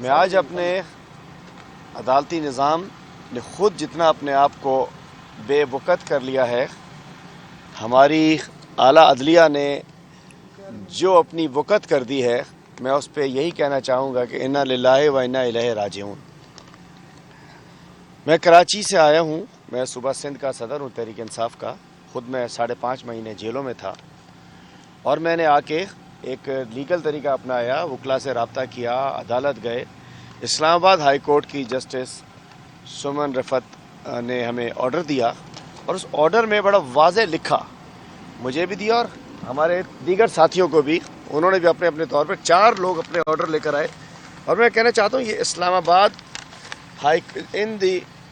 میں آج اپنے عدالتی نظام نے خود جتنا اپنے آپ کو بے وقت کر لیا ہے، ہماری اعلیٰ عدلیہ نے جو اپنی وقت کر دی ہے، میں اس پہ یہی کہنا چاہوں گا کہ انا للہ و انا الیہ راجعون۔ میں کراچی سے آیا ہوں، میں صوبہ سندھ کا صدر ہوں تحریک انصاف کا، خود میں 5.5 مہینے جیلوں میں تھا، اور میں نے آ کے ایک لیگل طریقہ اپنایا، وکلا سے رابطہ کیا، عدالت گئے۔ اسلام آباد ہائی کورٹ کی جسٹس سمن رفت نے ہمیں آرڈر دیا، اور اس آرڈر میں بڑا واضح لکھا، مجھے بھی دیا اور ہمارے دیگر ساتھیوں کو بھی، انہوں نے بھی اپنے اپنے طور پر 4 لوگ اپنے آرڈر لے کر آئے، اور میں کہنا چاہتا ہوں یہ اسلام آباد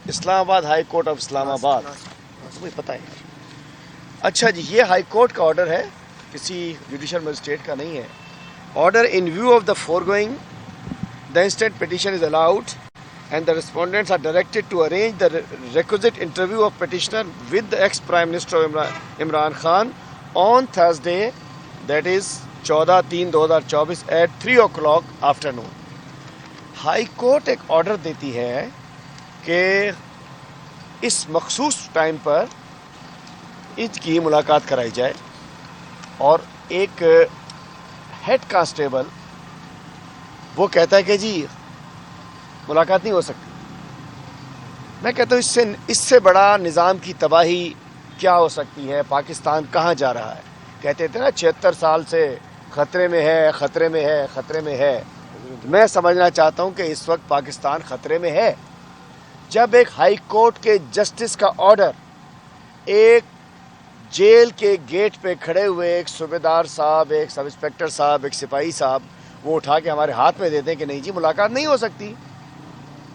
اسلام آباد ہائی کورٹ آف اسلام آباد، مجھے پتہ ہے۔ اچھا جی، یہ ہائی کورٹ کا آرڈر ہے، کسی جوڈیشل مجسٹریٹ کا نہیں ہے۔ Order in view of the foregoing the instant petition is allowed and the respondents are directed to arrange the requisite interview of petitioner with the ex-Prime Minister Imran Khan on Thursday, that is 14/3/2024 at 3 o'clock afternoon. High court ایک order دیتی ہے کہ اس مخصوص time پر اس کی ملاقات کرائی جائے، اور ایک ہیڈ کانسٹیبل وہ کہتا ہے کہ جی ملاقات نہیں ہو سکتی۔ میں کہتا ہوں اس سے بڑا نظام کی تباہی کیا ہو سکتی ہے؟ پاکستان کہاں جا رہا ہے؟ کہتے تھے نا 76 سال سے خطرے میں ہے، خطرے میں ہے، خطرے میں ہے۔ میں سمجھنا چاہتا ہوں کہ اس وقت پاکستان خطرے میں ہے، جب ایک ہائی کورٹ کے جسٹس کا آرڈر ایک جیل کے گیٹ پہ کھڑے ہوئے ایک صوبیدار صاحب، ایک سب انسپیکٹر صاحب، ایک سپاہی صاحب وہ اٹھا کے ہمارے ہاتھ میں دیتے ہیں کہ نہیں جی ملاقات نہیں ہو سکتی،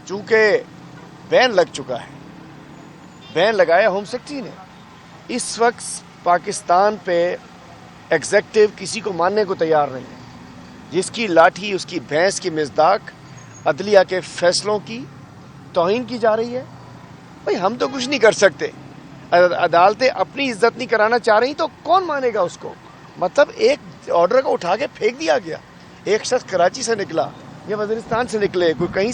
چونکہ بین لگ چکا ہے، بین لگایا ہوم سیکرٹری نے۔ اس وقت پاکستان پہ ایگزیکٹو کسی کو ماننے کو تیار نہیں ہے، جس کی لاٹھی اس کی بھینس کی مصداق عدلیہ کے فیصلوں کی توہین کی جا رہی ہے۔ بھئی ہم تو کچھ نہیں کر سکتے، عدالتیں اپنی عزت نہیں کرانا چاہ رہی تو کون مانے گا اس کو؟ مطلب ایک آرڈر کو اٹھا کے پھینک دیا گیا۔ ایک شخص کراچی سے نکلا یا وزیرستان سے نکلے، کوئی کہیں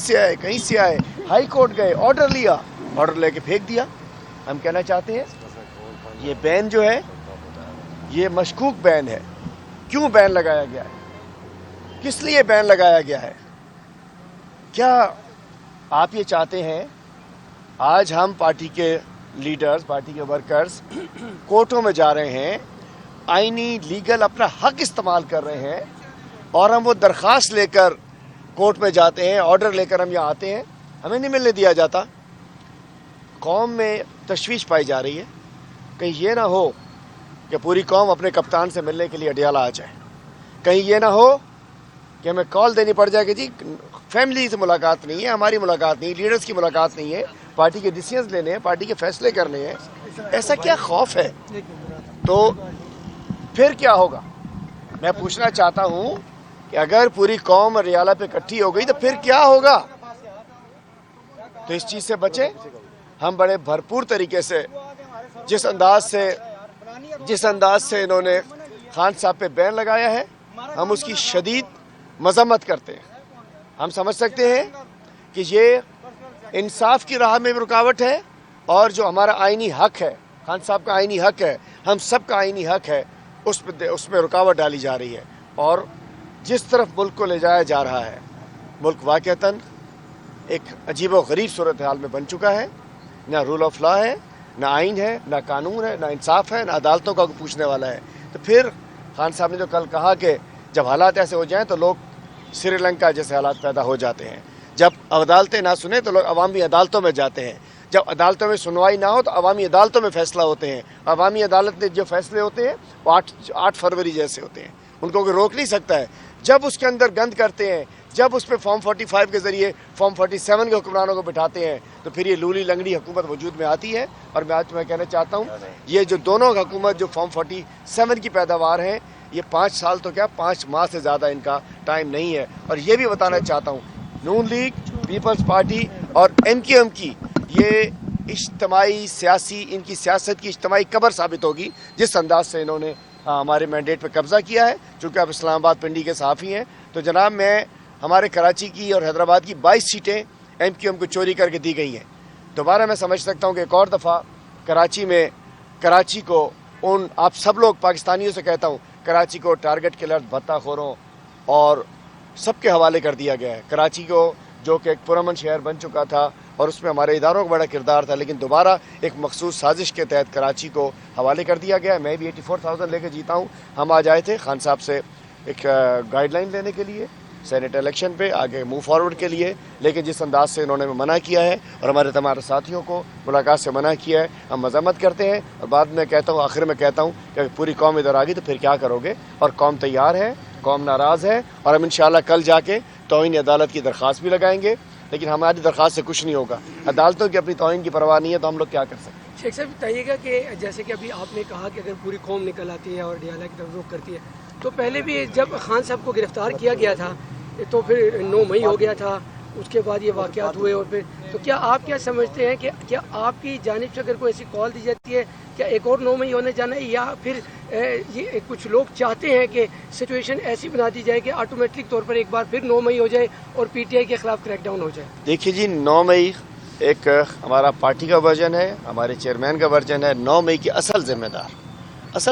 سے آئے، ہائی کورٹ گئے، آرڈر لیا، آرڈر لے کے پھینک دیا۔ ہم کہنا چاہتے ہیں یہ بین جو ہے یہ مشکوک بین ہے۔ کیوں بین لگایا گیا ہے؟ کس لیے بین لگایا گیا ہے؟ کیا آپ یہ چاہتے ہیں آج ہم پارٹی کے لیڈرز، پارٹی کے ورکرز کورٹوں میں جا رہے ہیں، آئینی لیگل اپنا حق استعمال کر رہے ہیں، اور ہم وہ درخواست لے کر کورٹ میں جاتے ہیں، آرڈر لے کر ہم یہاں آتے ہیں، ہمیں نہیں ملنے دیا جاتا؟ قوم میں تشویش پائی جا رہی ہے، کہیں یہ نہ ہو کہ پوری قوم اپنے کپتان سے ملنے کے لیے اڈیالہ آ جائے، کہیں یہ نہ ہو کہ ہمیں کال دینی پڑ جائے کہ جی فیملی سے ملاقات نہیں ہے، ہماری ملاقات نہیں، لیڈرز کی ملاقات نہیں ہے، پارٹی کے ڈیسیژنز لینے ہیں، پارٹی کے فیصلے کرنے ہیں۔ ایسا کیا خوف ہے؟ تو پھر کیا ہوگا؟ میں پوچھنا چاہتا ہوں کہ اگر پوری قوم ریالہ پہ اکٹھی ہو گئی تو پھر کیا ہوگا؟ تو اس چیز سے بچیں۔ ہم بڑے بھرپور طریقے سے جس انداز سے انہوں نے خان صاحب پہ بین لگایا ہے، ہم اس کی شدید مذمت کرتے ہیں۔ ہم سمجھ سکتے ہیں کہ یہ انصاف کی راہ میں بھی رکاوٹ ہے، اور جو ہمارا آئینی حق ہے، خان صاحب کا آئینی حق ہے، ہم سب کا آئینی حق ہے، اس میں رکاوٹ ڈالی جا رہی ہے، اور جس طرف ملک کو لے جایا جا رہا ہے، ملک واقعتاً ایک عجیب و غریب صورتحال میں بن چکا ہے۔ نہ رول آف لا ہے، نہ آئین ہے، نہ قانون ہے، نہ انصاف ہے، نہ عدالتوں کا کوئی پوچھنے والا ہے۔ تو پھر خان صاحب نے جو کل کہا کہ جب حالات ایسے ہو جائیں تو لوگ سری لنکا جیسے حالات پیدا ہو جاتے ہیں، جب عدالتیں نہ سنیں تو لوگ عوامی عدالتوں میں جاتے ہیں، جب عدالتوں میں سنوائی نہ ہو تو عوامی عدالتوں میں فیصلہ ہوتے ہیں۔ عوامی عدالت میں جو فیصلے ہوتے ہیں وہ 8 فروری جیسے ہوتے ہیں، ان کو کوئی روک نہیں سکتا ہے۔ جب اس کے اندر گند کرتے ہیں، جب اس پہ فارم 45 کے ذریعے فارم 47 کے حکمرانوں کو بٹھاتے ہیں، تو پھر یہ لولی لنگڑی حکومت وجود میں آتی ہے۔ اور میں کہنا چاہتا ہوں یہ جو دونوں حکومت جو فارم 47 کی پیداوار ہیں، یہ 5 سال تو کیا 5 ماہ سے زیادہ ان کا ٹائم نہیں ہے۔ اور یہ بھی بتانا چاہتا ہوں نون لیگ، پیپلز پارٹی اور MQM کی یہ اجتماعی سیاسی، ان کی سیاست کی اجتماعی قبر ثابت ہوگی جس انداز سے انہوں نے ہمارے مینڈیٹ پہ قبضہ کیا ہے۔ چونکہ آپ اسلام آباد پنڈی کے صحافی ہیں تو جناب میں ہمارے کراچی کی اور حیدرآباد کی 22 سیٹیں ایم کیو ایم کو چوری کر کے دی گئی ہیں. دوبارہ میں سمجھ سکتا ہوں کہ ایک اور دفعہ کراچی کو ان آپ سب لوگ پاکستانیوں سے کہتا ہوں کراچی کو ٹارگٹ کلر بھتہ خوروں اور سب کے حوالے کر دیا گیا ہے. کراچی کو جو کہ ایک پرامن شہر بن چکا تھا اور اس میں ہمارے اداروں کا بڑا کردار تھا, لیکن دوبارہ ایک مخصوص سازش کے تحت کراچی کو حوالے کر دیا گیا ہے. میں بھی 84,000 لے کے جیتا ہوں. ہم آج آئے تھے خان صاحب سے ایک گائیڈ لائن لینے کے لیے سینیٹ الیکشن پہ آگے موو فارورڈ کے لیے, لیکن جس انداز سے انہوں نے منع کیا ہے اور ہمارے تمام ساتھیوں کو ملاقات سے منع کیا ہے, ہم مذمت کرتے ہیں. اور بعد میں کہتا ہوں, آخر میں کہتا ہوں کہ پوری قوم ادھر آ گئی تو پھر کیا کرو گے, اور قوم تیار ہے, قوم ناراض ہے, اور ہم انشاءاللہ کل جا کے توہین عدالت کی درخواست بھی لگائیں گے, لیکن ہماری درخواست سے کچھ نہیں ہوگا. عدالتوں کی اپنی توہین کی پرواہ نہیں ہے تو ہم لوگ کیا کر سکتے ہیں. شیخ صاحب بتائیے گا کہ جیسے کہ ابھی آپ نے کہا کہ اگر پوری قوم نکل آتی ہے اور ڈیالہ کی طرف رخ کرتی ہے, تو پہلے بھی جب خان صاحب کو گرفتار کیا گیا تھا تو پھر 9 مئی ہو گیا تھا, اس کے بعد یہ واقعات ہوئے, اور پھر تو کیا آپ کیا سمجھتے ہیں کہ کیا آپ کی جانب سے اگر کوئی ایسی کال دی جاتی ہے کیا ایک اور 9 مئی ہونے جانا ہے, یا پھر یہ کچھ لوگ چاہتے ہیں کہ سچویشن ایسی بنا دی جائے کہ آٹومیٹک طور پر ایک بار پھر 9 مئی ہو جائے اور پی ٹی آئی کے خلاف کریک ڈاؤن ہو جائے؟ دیکھیے جی, 9 مئی ایک ہمارا پارٹی کا ورژن ہے, ہمارے چیئرمین کا ورژن ہے. 9 مئی کی اصل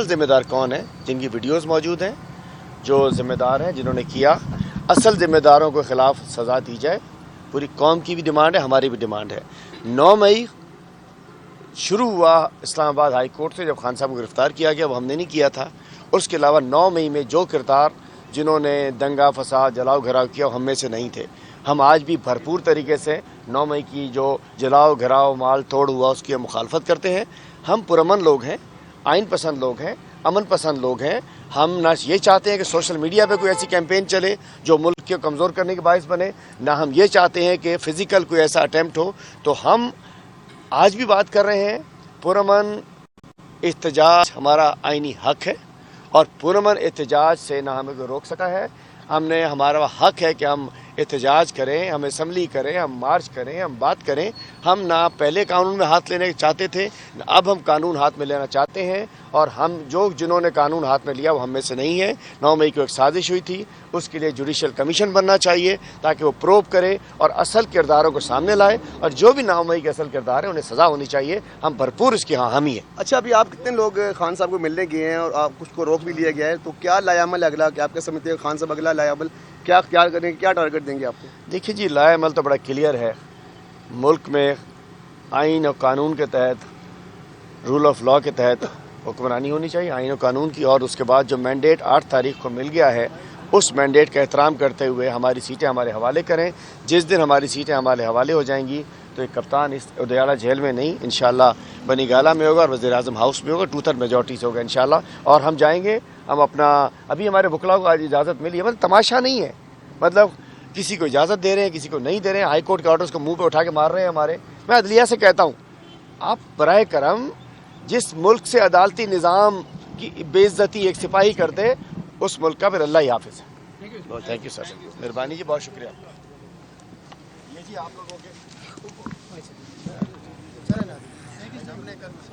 ذمہ دار کون ہے, جن کی ویڈیوز موجود ہیں, جو ذمہ دار ہیں جنہوں نے کیا, اصل ذمہ داروں کے خلاف سزا دی جائے. پوری قوم کی بھی ڈیمانڈ ہے, ہماری بھی ڈیمانڈ ہے. 9 مئی شروع ہوا اسلام آباد ہائی کورٹ سے, جب خان صاحب کو گرفتار کیا گیا, وہ ہم نے نہیں کیا تھا. اس کے علاوہ 9 مئی میں جو کردار جنہوں نے دنگا فساد جلاؤ گھراؤ کیا وہ ہم میں سے نہیں تھے. ہم آج بھی بھرپور طریقے سے 9 مئی کی جو جلاؤ گھراؤ مال توڑ ہوا اس کی مخالفت کرتے ہیں. ہم پرامن لوگ ہیں, آئین پسند لوگ ہیں, امن پسند لوگ ہیں. ہم نہ یہ چاہتے ہیں کہ سوشل میڈیا پہ کوئی ایسی کیمپین چلے جو ملک کو کمزور کرنے کے باعث بنے, نہ ہم یہ چاہتے ہیں کہ فزیکل کوئی ایسا اٹیمپٹ ہو. تو ہم آج بھی بات کر رہے ہیں, پرامن احتجاج ہمارا آئینی حق ہے, اور پرامن احتجاج سے نہ ہمیں کوئی روک سکا ہے. ہمارا حق ہے کہ ہم احتجاج کریں, ہم اسمبلی کریں, ہم مارچ کریں, ہم بات کریں. ہم نہ پہلے قانون میں ہاتھ لینے چاہتے تھے, نہ اب ہم قانون ہاتھ میں لینا چاہتے ہیں, اور جنہوں نے قانون ہاتھ میں لیا وہ ہم میں سے نہیں ہے. 9 مئی کو ایک سازش ہوئی تھی, اس کے لیے جوڈیشل کمیشن بننا چاہیے تاکہ وہ پروب کرے اور اصل کرداروں کو سامنے لائے, اور جو بھی 9 مئی کے اصل کردار ہیں انہیں سزا ہونی چاہیے. ہم بھرپور اس کی حامی ہیں. اچھا, ابھی آپ کتنے لوگ خان صاحب کو ملنے گئے ہیں اور آپ کچھ کو روک بھی لیا گیا ہے, تو کیا لائے عمل اگلا, کہ آپ کیا سمجھتے ہیں خان صاحب اگلا لائے عمل کیا اختیار کریں گے, کیا ٹارگٹ دیں گے آپ کو؟ دیکھیے جی, لائے عمل تو بڑا کلیئر ہے. ملک میں آئین اور قانون کے تحت, رول آف لاء کے تحت حکمرانی ہونی چاہیے, آئین و قانون کی. اور اس کے بعد جو مینڈیٹ 8 تاریخ کو مل گیا ہے, اس مینڈیٹ کا احترام کرتے ہوئے ہماری سیٹیں ہمارے حوالے کریں. جس دن ہماری سیٹیں ہمارے حوالے ہو جائیں گی تو ایک کپتان اس اڈیالہ جیل میں نہیں, انشاءاللہ بنی گالہ میں ہوگا اور وزیر اعظم ہاؤس میں ہوگا, 2/3 میجورٹی سے ہوگا انشاءاللہ. اور ہم جائیں گے, ہم اپنا ابھی ہمارے وکلاء کو آج اجازت ملی ہے, مطلب تماشا نہیں ہے, مطلب کسی کو اجازت دے رہے ہیں کسی کو نہیں دے رہے ہیں, ہائی کورٹ کے آرڈرز کو منہ پہ اٹھا کے مار رہے ہیں ہمارے. میں عدلیہ سے کہتا ہوں, آپ برائے کرم جس ملک سے عدالتی نظام کی بے عزتی ایک سپاہی کرتے, اس ملک کا پھر اللہ ہی حافظ ہے. تھینک یو سر, مہربانی جی, بہت شکریہ. یہ جی آپ لوگوں کے